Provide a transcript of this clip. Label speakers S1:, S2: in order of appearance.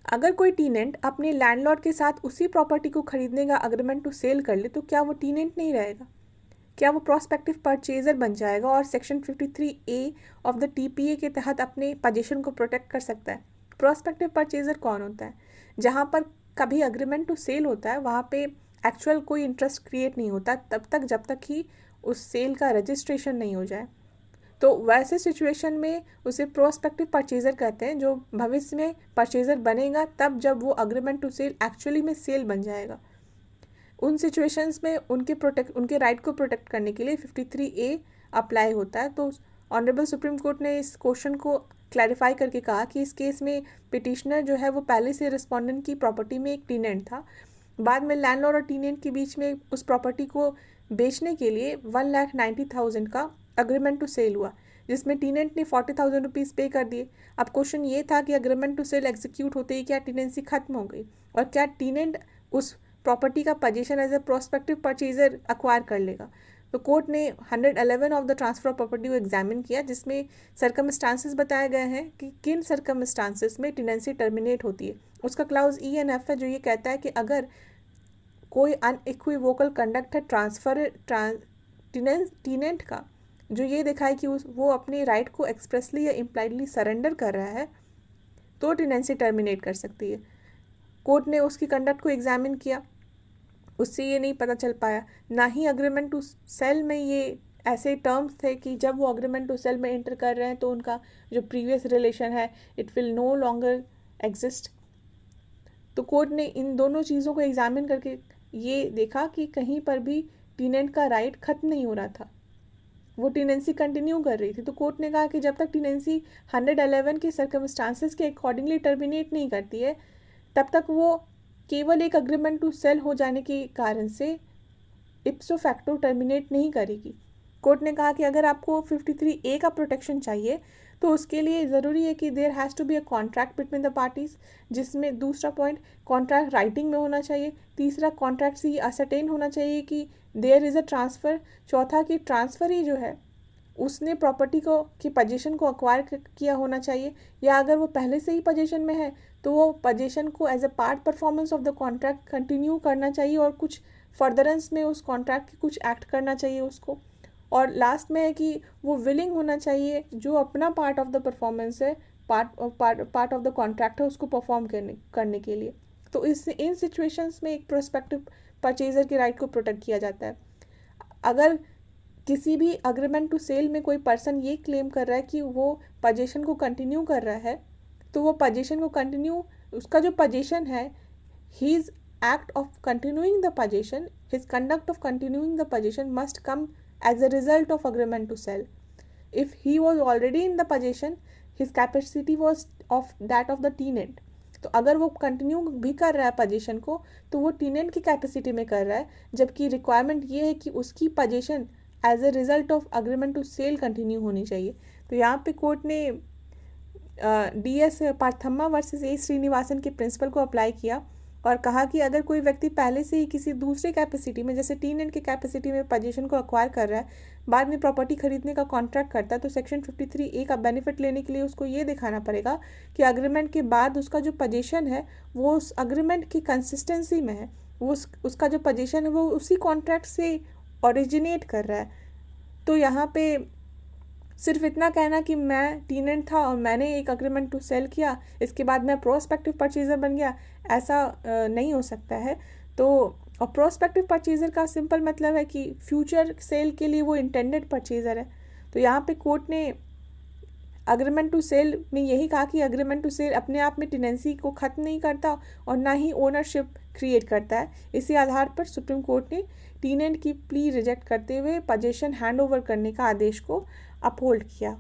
S1: अगर कोई टीनेंट अपने लैंडलॉर्ड के साथ उसी प्रॉपर्टी को खरीदने का अग्रीमेंट टू सेल कर ले तो क्या वो टीनेंट नहीं रहेगा? क्या वो प्रोस्पेक्टिव परचेजर बन जाएगा और section 53A of the TPA के तहत अपने पोजीशन को प्रोटेक्ट कर सकता है? प्रोस्पेक्टिव परचेजर कौन होता है? जहाँ पर कभी अग्रीमेंट टू सेल होता है वहाँ पे एक्चुअल कोई इंटरेस्ट क्रिएट नहीं होता तब तक जब तक ही उस सेल का रजिस्ट्रेशन नहीं हो जाए। तो वैसे सिचुएशन में उसे प्रोस्पेक्टिव परचेजर कहते हैं, जो भविष्य में परचेजर बनेगा तब जब वो अग्रीमेंट टू सेल एक्चुअली में सेल बन जाएगा। उन सिचुएशंस में उनके राइट को प्रोटेक्ट करने के लिए 53A अप्लाई होता है। तो ऑनरेबल सुप्रीम कोर्ट ने इस क्वेश्चन को क्लैरिफाई करके कहा कि इस केस में पिटिशनर जो है वो पहले से रिस्पोंडेंट की प्रॉपर्टी में एक टीनेंट था। बाद में लैंडलॉर्ड और टीनेंट के बीच में उस प्रॉपर्टी को बेचने के लिए 1,90,000 का अग्रीमेंट टू सेल हुआ, जिसमें टीनेंट ने 40,000 रुपीज़ पे कर दिए। अब क्वेश्चन ये था कि अग्रीमेंट टू सेल एग्जीक्यूट होते ही क्या टीनेंसी खत्म हो गई और क्या टीनेंट उस प्रॉपर्टी का position as a prospective purchaser acquire कर लेगा? तो कोर्ट ने 111 of the transfer of property को एग्जामिन किया, जिसमें सर्कमस्टांसेस बताए गए हैं कि किन सर्कमस्टांसेस में टीनेंसी टर्मिनेट होती है। उसका क्लाउज E&F है जो ये कहता है कि अगर कोई अनइक्विवोकल कंडक्ट है टीनेंट का जो ये दिखाए कि वो अपने राइट को एक्सप्रेसली या इम्प्लाइडली सरेंडर कर रहा है तो टीनेंसी टर्मिनेट कर सकती है। कोर्ट ने उसकी कंडक्ट को एग्जामिन किया, उससे ये नहीं पता चल पाया। ना ही अग्रीमेंट टू सेल में ये ऐसे टर्म्स थे कि जब वो अग्रीमेंट टू सेल में एंटर कर रहे हैं तो उनका जो प्रीवियस रिलेशन है it will no longer exist. तो कोर्ट ने इन दोनों चीज़ों को एग्जामिन करके ये देखा कि कहीं पर भी टीनेंट का राइट खत्म नहीं हो रहा था, वो टीनेंसी कंटिन्यू कर रही थी। तो कोर्ट ने कहा कि जब तक टीनेंसी 111 के सर्कमस्टांसेस के अकॉर्डिंगली टर्मिनेट नहीं करती है तब तक वो केवल एक अग्रीमेंट टू सेल हो जाने के कारण से इप्सो फैक्टो टर्मिनेट नहीं करेगी। कोर्ट ने कहा कि अगर आपको 53A का प्रोटेक्शन चाहिए तो उसके लिए ज़रूरी है कि there has to be a contract between the parties, जिसमें दूसरा पॉइंट कॉन्ट्रैक्ट राइटिंग में होना चाहिए, तीसरा कॉन्ट्रैक्ट से ये असरटेन होना चाहिए कि देयर इज़ अ ट्रांसफ़र, चौथा कि ट्रांसफ़र ही जो है उसने प्रॉपर्टी को की पोजीशन को अक्वायर किया होना चाहिए, या अगर वो पहले से ही पोजीशन में है तो वो पोजीशन को as a part performance of the contract continue करना चाहिए और कुछ फर्दरेंस में उस कॉन्ट्रैक्ट के कुछ एक्ट करना चाहिए उसको। और लास्ट में है कि वो विलिंग होना चाहिए जो अपना पार्ट ऑफ द परफॉर्मेंस है, पार्ट ऑफ द कॉन्ट्रैक्ट है उसको परफॉर्म करने के लिए। तो इन सिचुएशंस में एक प्रोस्पेक्टिव परचेजर के राइट को प्रोटेक्ट किया जाता है। अगर किसी भी अग्रीमेंट टू सेल में कोई पर्सन ये क्लेम कर रहा है कि वो पोजीशन को कंटिन्यू कर रहा है तो वो पोजीशन को कंटिन्यू, उसका जो पोजीशन है, his act of continuing the position, his conduct of continuing the position must come as a result of agreement to sell. If he was already in the possession, his capacity was of that of the tenant. तो अगर वो continue भी कर रहा है position को तो वो टीनेंट की कैपेसिटी में कर रहा है, जबकि रिक्वायरमेंट ये है कि उसकी position as a result of agreement to sale continue होनी चाहिए। तो यहाँ पे कोर्ट ने DS Parthamma versus A Srinivasan के प्रिंसिपल को अप्लाई किया और कहा कि अगर कोई व्यक्ति पहले से ही किसी दूसरे कैपेसिटी में जैसे टीनेंट की कैपेसिटी में पोजीशन को अक्वायर कर रहा है, बाद में प्रॉपर्टी खरीदने का कॉन्ट्रैक्ट करता है, तो सेक्शन 53A का बेनिफिट लेने के लिए उसको ये दिखाना पड़ेगा कि अग्रीमेंट के बाद उसका जो पोजीशन है वो उस अग्रीमेंट की कंसिस्टेंसी में है, वो उसका जो पोजीशन है वो उसी कॉन्ट्रैक्ट से ओरिजिनेट कर रहा है। तो यहाँ पे सिर्फ इतना कहना कि मैं टीनेंट था और मैंने एक अग्रीमेंट टू सेल किया, इसके बाद मैं प्रोस्पेक्टिव परचेजर बन गया, ऐसा नहीं हो सकता है। तो और प्रोस्पेक्टिव परचेजर का सिंपल मतलब है कि फ्यूचर सेल के लिए वो इंटेंडेड परचेजर है। तो यहाँ पे कोर्ट ने अग्रीमेंट टू सेल में यही कहा कि अग्रीमेंट टू सेल अपने आप में टेनेंसी को ख़त्म नहीं करता और ना ही ओनरशिप क्रिएट करता है। इसी आधार पर सुप्रीम कोर्ट ने टीनेंट की प्ली रिजेक्ट करते हुए पोजीशन हैंड ओवर करने का आदेश को अपहोल्ड किया।